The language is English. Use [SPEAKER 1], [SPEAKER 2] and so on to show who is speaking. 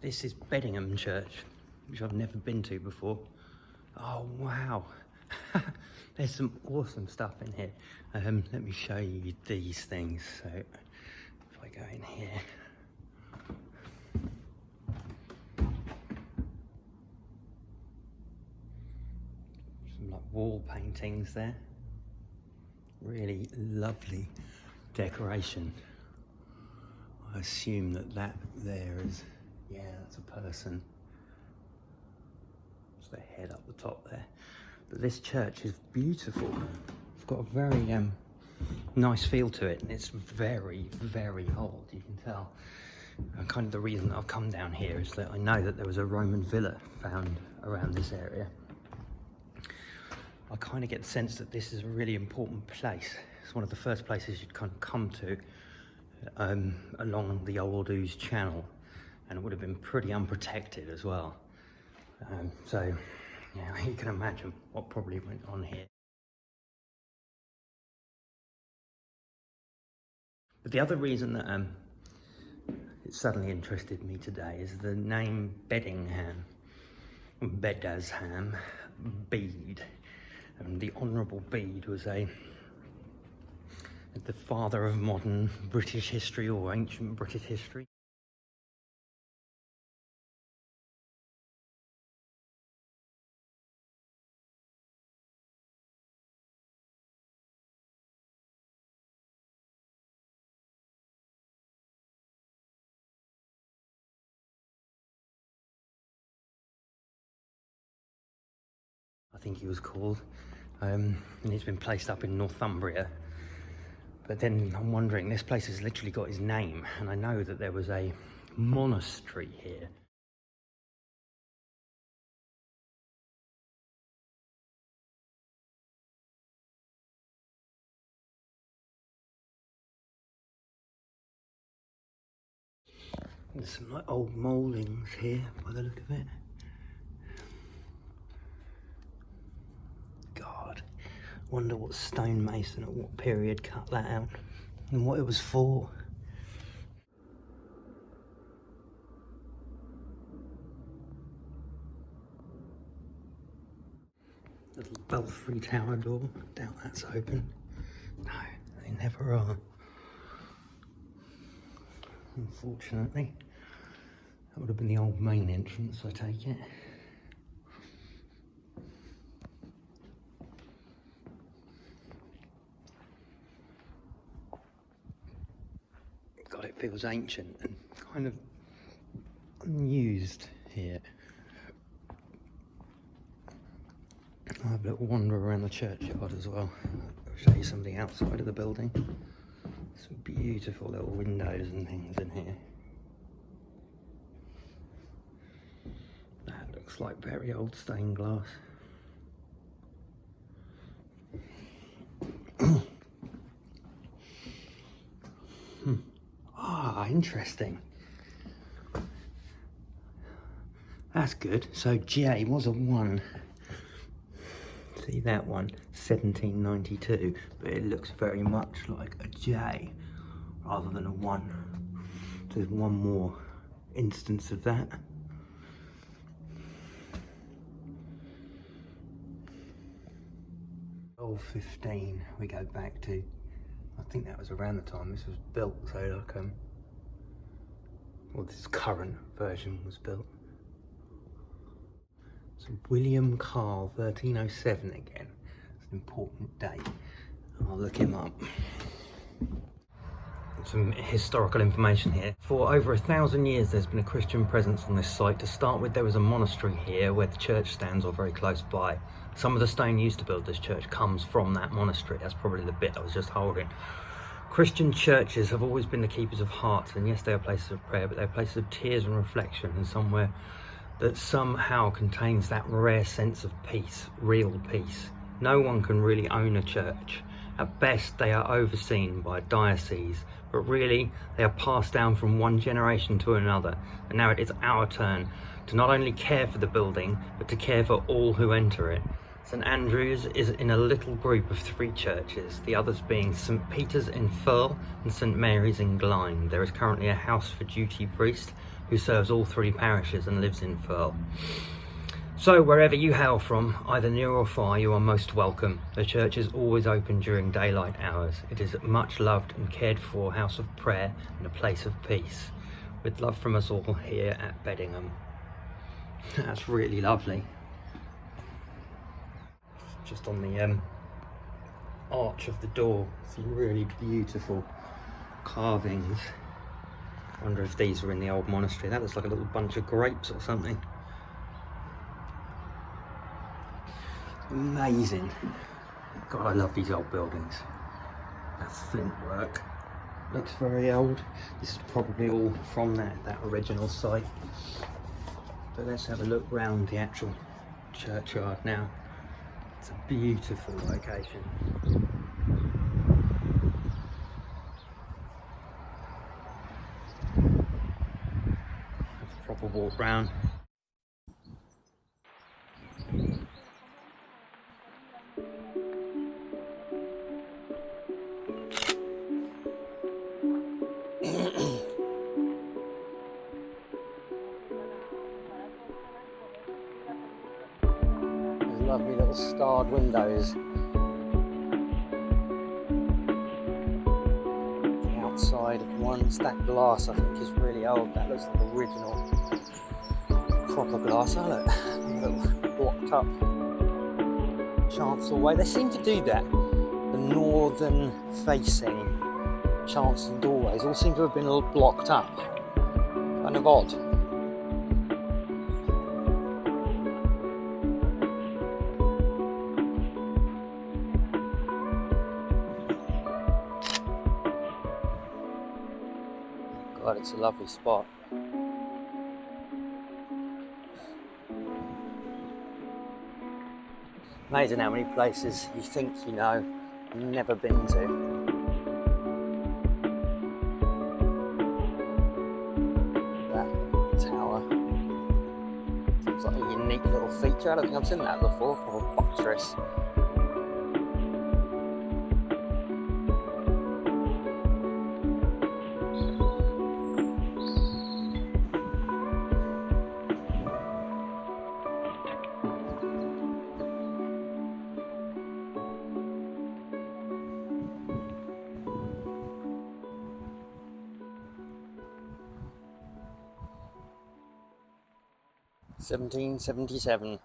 [SPEAKER 1] This is Beddingham Church, which I've never been to before. Oh wow, there's some awesome stuff in here. Let me show you these things. So if I go in here, some like wall paintings there. Really lovely decoration. I assume that there is, yeah, that's a person. It's the head up the top there. But this church is beautiful. It's got a very nice feel to it, and it's very, very old, you can tell. And kind of the reason that I've come down here is that I know that there was a Roman villa found around this area. I kind of get the sense that this is a really important place. It's one of the first places you'd kind of come to along the old Ouse Channel, and it would have been pretty unprotected as well. So yeah, you can imagine what probably went on here. But the other reason that it suddenly interested me today is the name Beddingham, Beddingham, Bede. And the Honourable Bede was the father of modern British history, or ancient British history. I think he was called, and he's been placed up in Northumbria. But then I'm wondering, this place has literally got his name, and I know that there was a monastery here. There's some like old mouldings here by the look of it. God, wonder what stonemason at what period cut that out and what it was for. Little belfry tower door, doubt that's open. No, they never are. Unfortunately, that would have been the old main entrance, I take it. God, it feels ancient and kind of unused here. I'll have a little wander around the churchyard as well. I'll show you some of the outside of the building. Some beautiful little windows and things in here. That looks like very old stained glass. Ah, interesting. That's good. So J was a 1. See that one, 1792, but it looks very much like a J rather than a 1. There's one more instance of that. Old 15 we go back to. I think that was around the time this was built, so like well, this current version was built. So William Carl, 1307 again. It's an important date. I'll look him up. Some historical information here. For over 1,000 years there's been a Christian presence on this site. To start with, there was a monastery here where the church stands, or very close by. Some of the stone used to build this church comes from that monastery. That's probably the bit I was just holding. Christian churches have always been the keepers of hearts, and yes, they are places of prayer, but they're places of tears and reflection, and somewhere that somehow contains that rare sense of peace, real peace. No one can really own a church. At best, they are overseen by a diocese, but really they are passed down from one generation to another, and now it is our turn to not only care for the building, but to care for all who enter it. St Andrew's is in a little group of 3 churches, the others being St Peter's in Firle and St Mary's in Glynde. There is currently a house for duty priest, who serves all 3 parishes and lives in Firle. So wherever you hail from, either near or far, you are most welcome. The church is always open during daylight hours. It is a much loved and cared for house of prayer and a place of peace. With love from us all here at Beddingham. That's really lovely. Just on the arch of the door, some really beautiful carvings. I wonder if these were in the old monastery. That looks like a little bunch of grapes or something. Amazing. God, I love these old buildings. That flint work looks very old. This is probably all from that original site. But let's have a look round the actual churchyard now. It's a beautiful location. Let's proper walk round. Lovely little starred windows. The outside of one stacked glass, I think, is really old. That looks like original proper glass. Oh look, a little blocked up chancel way. They seem to do that. The northern facing chancel doorways all seem to have been all blocked up. Kind of odd. God, it's a lovely spot. Amazing how many places you think you know, never been to. That tower seems like a unique little feature. I don't think I've seen that before, or a buttress. "1777.